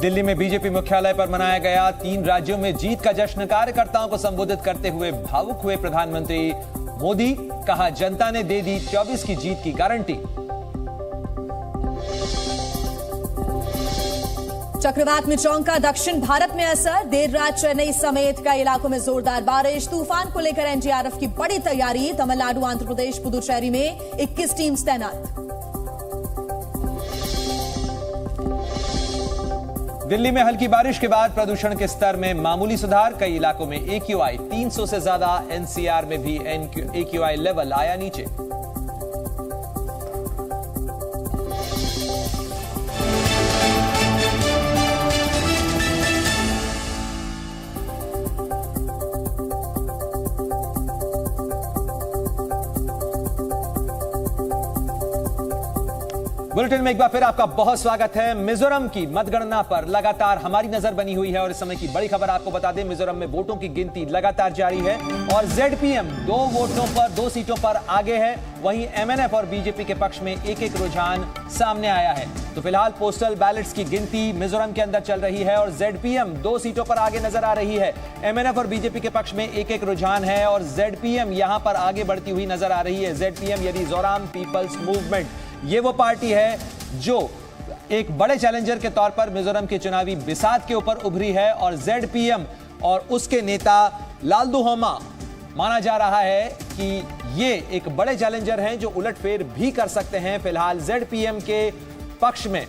दिल्ली में बीजेपी मुख्यालय पर मनाया गया 3 राज्यों में जीत का जश्न। कार्यकर्ताओं को संबोधित करते हुए भावुक हुए प्रधानमंत्री मोदी। कहा, जनता ने दे दी 24 की जीत की गारंटी। चक्रवात में चौंका दक्षिण भारत में असर। देर रात चेन्नई समेत कई इलाकों में जोरदार बारिश। तूफान को लेकर एनडीआरएफ की बड़ी तैयारी। तमिलनाडु, आंध्र प्रदेश, पुदुचेरी में 21 टीम्स तैनात। दिल्ली में हल्की बारिश के बाद प्रदूषण के स्तर में मामूली सुधार। कई इलाकों में AQI 300 से ज्यादा। NCR में भी AQI लेवल आया नीचे। बुलेटिन में एक बार फिर आपका बहुत स्वागत है। मिजोरम की मतगणना पर लगातार हमारी नजर बनी हुई है और इस समय की बड़ी खबर आपको बता दें, मिजोरम में वोटों की गिनती लगातार जारी है और ZPM 2 सीटों पर आगे है। वहीं MNF और बीजेपी के पक्ष में एक रुझान सामने आया है। तो फिलहाल पोस्टल बैलेट्स की गिनती मिजोरम के अंदर चल रही है और ZPM 2 सीटों पर आगे नजर आ रही है। MNF और बीजेपी के पक्ष में एक रुझान है और ZPM यहां पर आगे बढ़ती हुई नजर आ रही है। ZPM यानी मिजोरम पीपल्स मूवमेंट, ये वो पार्टी है जो एक बड़े चैलेंजर के तौर पर मिजोरम के चुनावी बिसात के ऊपर उभरी है और ZPM और उसके नेता लालदुहोमा माना जा रहा है कि ये एक बड़े चैलेंजर हैं जो उलटफेर भी कर सकते हैं। फिलहाल ZPM के पक्ष में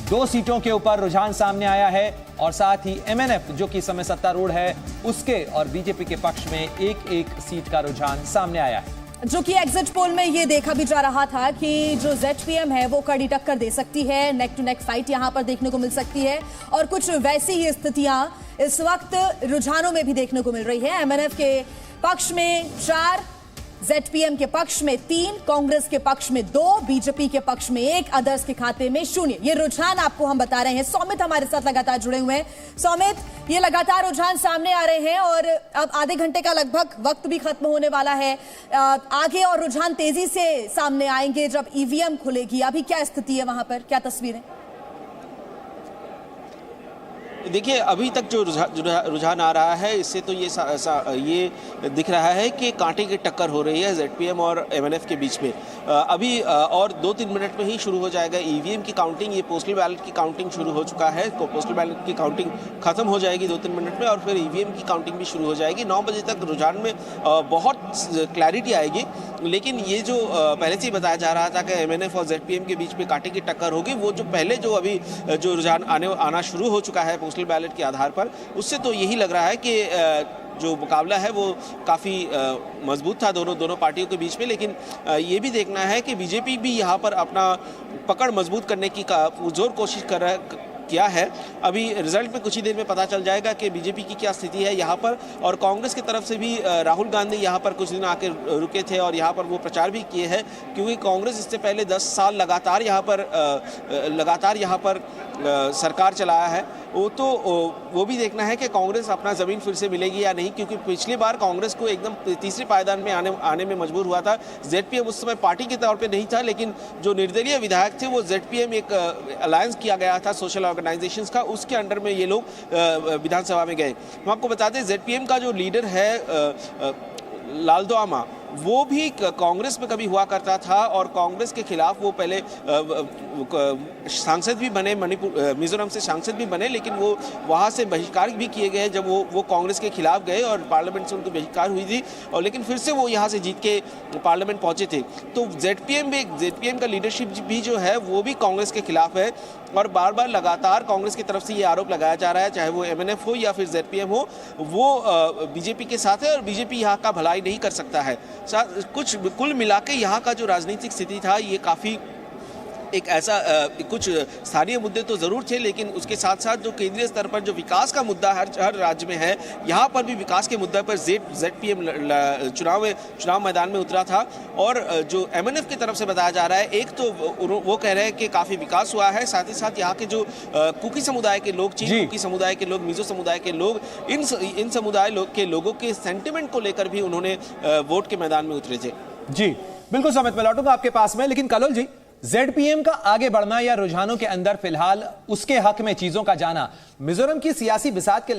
2 सीटों के ऊपर रुझान सामने आया है और साथ ही MNF जो कि समय सत्तारूढ़ है उसके और बीजेपी के पक्ष में एक सीट का रुझान सामने आया है। जो कि एग्जिट पोल में ये देखा भी जा रहा था कि जो ZPM है वो कड़ी टक्कर दे सकती है। नेक टू नेक फाइट यहां पर देखने को मिल सकती है और कुछ वैसी ही स्थितियां इस वक्त रुझानों में भी देखने को मिल रही है। MNF के पक्ष में 4, ZPM के पक्ष में 3, कांग्रेस के पक्ष में 2, बीजेपी के पक्ष में 1, अदर्स के खाते में 0। ये रुझान आपको हम बता रहे हैं। सौमित हमारे साथ लगातार जुड़े हुए हैं। सौमित, ये लगातार रुझान सामने आ रहे हैं और अब आधे घंटे का लगभग वक्त भी खत्म होने वाला है। आगे और रुझान तेजी से सामने आएंगे जब EVM खुलेगी। अभी क्या स्थिति है वहां पर, क्या तस्वीरें? देखिए, अभी तक जो रुझान आ रहा है इससे तो ये दिख रहा है कि कांटे की टक्कर हो रही है ZPM और MNF के बीच में। अभी और 2-3 मिनट में ही शुरू हो जाएगा EVM की काउंटिंग। ये पोस्टल बैलेट की काउंटिंग शुरू हो चुका है। पोस्टल बैलेट की काउंटिंग खत्म हो जाएगी 2-3 मिनट में और फिर EVM की काउंटिंग भी शुरू हो जाएगी। 9 बजे तक रुझान में बहुत क्लैरिटी आएगी। लेकिन ये जो पहले से ही बताया जा रहा था कि MNF और ZPM के बीच में कांटे की टक्कर होगी, वो जो पहले जो रुझान आना शुरू हो चुका है पोस्टल बैलेट के आधार पर, उससे तो यही लग रहा है कि जो मुकाबला है वो काफ़ी मजबूत था दोनों पार्टियों के बीच में। लेकिन ये भी देखना है कि बीजेपी भी यहाँ पर अपना पकड़ मजबूत करने की पुरजोर कोशिश किया है। अभी रिजल्ट में कुछ ही देर में पता चल जाएगा कि बीजेपी की क्या स्थिति है यहाँ पर। और कांग्रेस की तरफ से भी राहुल गांधी यहाँ पर कुछ दिन आके रुके थे और यहाँ पर वो प्रचार भी किए हैं, क्योंकि कांग्रेस इससे पहले 10 साल लगातार यहाँ पर सरकार चलाया है। वो भी देखना है कि कांग्रेस अपना ज़मीन फिर से मिलेगी या नहीं, क्योंकि पिछली बार कांग्रेस को एकदम तीसरे पायदान में आने में मजबूर हुआ था। ZPM उस समय पार्टी के तौर पे नहीं था, लेकिन जो निर्दलीय विधायक थे वो ZPM एक अलायंस किया गया था सोशल ऑर्गेनाइजेशंस का, उसके अंडर में ये लोग विधानसभा में गए। हम आपको बता दें ZPM का जो लीडर है लालदुआमा, वो भी कांग्रेस में कभी हुआ करता था और कांग्रेस के खिलाफ वो पहले सांसद भी बने, मिजोरम से सांसद भी बने, लेकिन वो वहाँ से बहिष्कार भी किए गए जब वो कांग्रेस के खिलाफ गए और पार्लियामेंट से उनकी बहिष्कार हुई थी और लेकिन फिर से वो यहाँ से जीत के पार्लियामेंट पहुँचे थे। तो ZPM का लीडरशिप भी जो है वो भी कांग्रेस के खिलाफ है और बार बार लगातार कांग्रेस की तरफ से ये आरोप लगाया जा रहा है, चाहे वो MNF हो या फिर ZPM हो, वो बीजेपी के साथ है और बीजेपी यहाँ का भलाई नहीं कर सकता है। कुछ कुल मिला के यहाँ का जो राजनीतिक स्थिति था ये काफ़ी एक ऐसा कुछ स्थानीय मुद्दे तो ज़रूर थे, लेकिन उसके साथ साथ जो केंद्रीय स्तर पर जो विकास का मुद्दा हर राज्य में है, यहाँ पर भी विकास के मुद्दे पर ZPM चुनाव मैदान में उतरा था। और जो MNF की तरफ से बताया जा रहा है, एक तो वो कह रहे हैं कि काफ़ी विकास हुआ है, साथ ही साथ यहाँ के जो कुकी समुदाय के लोग, चीन कुकी समुदाय के लोग, मिजो समुदाय के लोग, इन समुदाय के लोगों के सेंटिमेंट को लेकर भी उन्होंने वोट के मैदान में उतरे थे। जी बिल्कुल समित, मैं लौटूंगा आपके पास में, लेकिन कलोल जी जेडपीएम का आगे बढ़ना या रुझानों के अंदर फिलहाल उसके हक में चीजों का जाना मिजोरम की सियासी बिसात के लिहाज